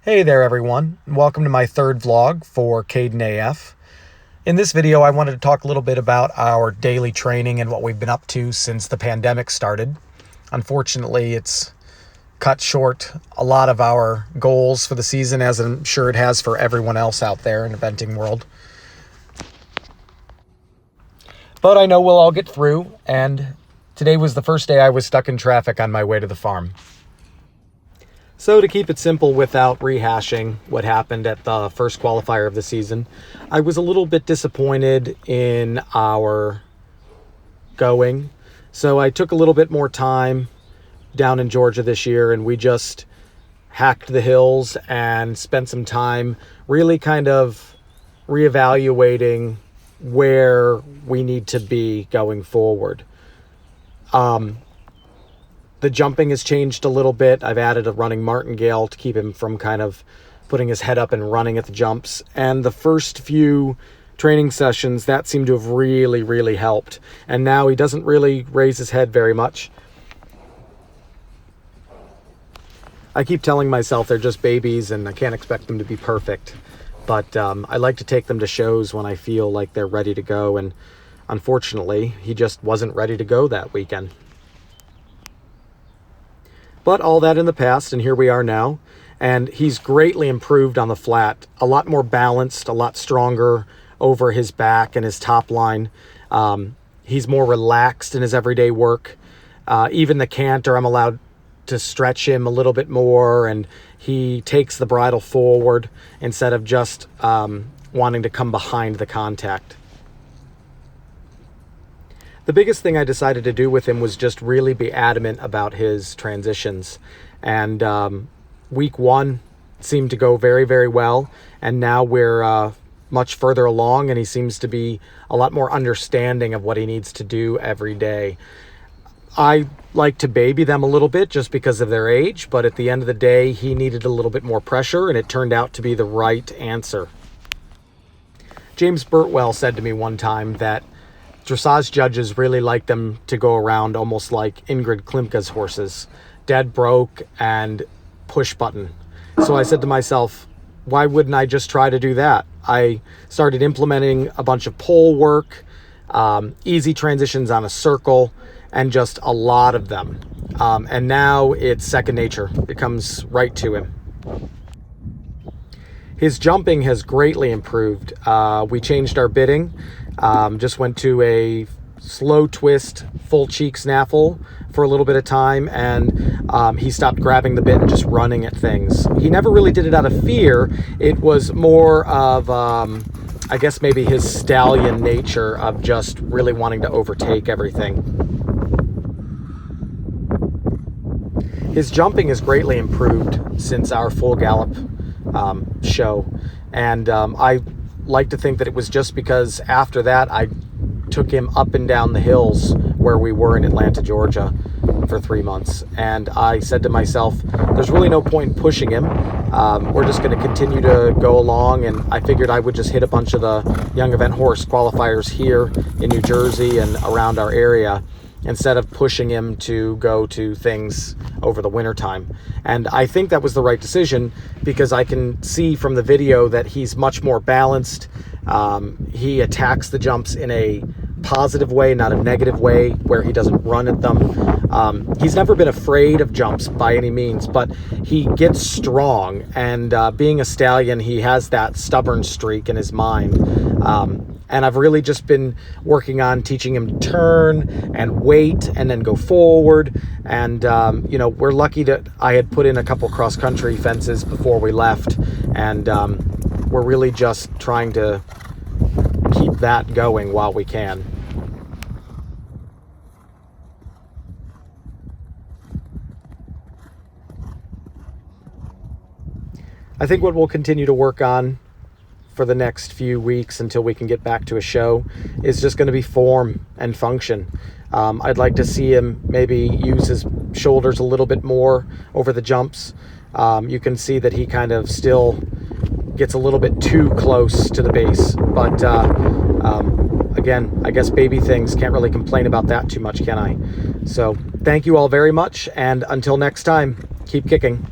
Hey there everyone, and welcome to my third vlog for Qaiden AF. In this video I wanted to talk a little bit about our daily training and what we've been up to since the pandemic started. Unfortunately, it's cut short a lot of our goals for the season, as I'm sure it has for everyone else out there in the eventing world. But I know we'll all get through, and today was the first day I was stuck in traffic on my way to the farm. So to keep it simple without rehashing what happened at the first qualifier of the season, I was a little bit disappointed in our going. So I took a little bit more time down in Georgia this year, and we just hacked the hills and spent some time really kind of reevaluating where we need to be going forward. The jumping has changed a little bit. I've added a running martingale to keep him from kind of putting his head up and running at the jumps. And the first few training sessions, that seemed to have really helped. And now he doesn't really raise his head very much. I keep telling myself they're just babies and I can't expect them to be perfect. But I like to take them to shows when I feel like they're ready to go. And unfortunately, he just wasn't ready to go that weekend. But all that in the past, and here we are now. And he's greatly improved on the flat. A lot more balanced, a lot stronger over his back and his top line. He's more relaxed in his everyday work. Even the canter, I'm allowed to stretch him a little bit more, and he takes the bridle forward instead of just wanting to come behind the contact. The biggest thing I decided to do with him was just really be adamant about his transitions. And week one seemed to go very well. And now we're much further along, and he seems to be a lot more understanding of what he needs to do every day. I like to baby them a little bit just because of their age, but at the end of the day, he needed a little bit more pressure, and it turned out to be the right answer. James Birtwell said to me one time that dressage judges really like them to go around almost like Ingrid Klimka's horses, dead broke and push button. So I said to myself, why wouldn't I just try to do that? I started implementing a bunch of pole work, easy transitions on a circle, and just a lot of them. And now it's second nature. It comes right to him. His jumping has greatly improved. We changed our bitting. Just went to a slow twist, full cheek snaffle for a little bit of time, and he stopped grabbing the bit and just running at things. He never really did it out of fear. It was more of, I guess maybe his stallion nature of just really wanting to overtake everything. His jumping has greatly improved since our full gallop show, and I like to think that it was just because after that I took him up and down the hills where we were in Atlanta, Georgia for 3 months, and I said to myself, there's really no point in pushing him. We're just going to continue to go along, and I figured I would just hit a bunch of the young event horse qualifiers here in New Jersey and around our area instead of pushing him to go to things over the winter time. And I think that was the right decision because I can see from the video that he's much more balanced. He attacks the jumps in a positive way, not a negative way where he doesn't run at them. He's never been afraid of jumps by any means, but he gets strong, and being a stallion, he has that stubborn streak in his mind. And I've really just been working on teaching him to turn and wait and then go forward. And, we're lucky that I had put in a couple cross-country fences before we left. And we're really just trying to keep that going while we can. I think what we'll continue to work on for the next few weeks until we can get back to a show is just going to be form and function. I'd like to see him maybe use his shoulders a little bit more over the jumps. You can see that he kind of still gets a little bit too close to the base, but again, I guess baby things, can't really complain about that too much, can I? So thank you all very much, and until next time, keep kicking.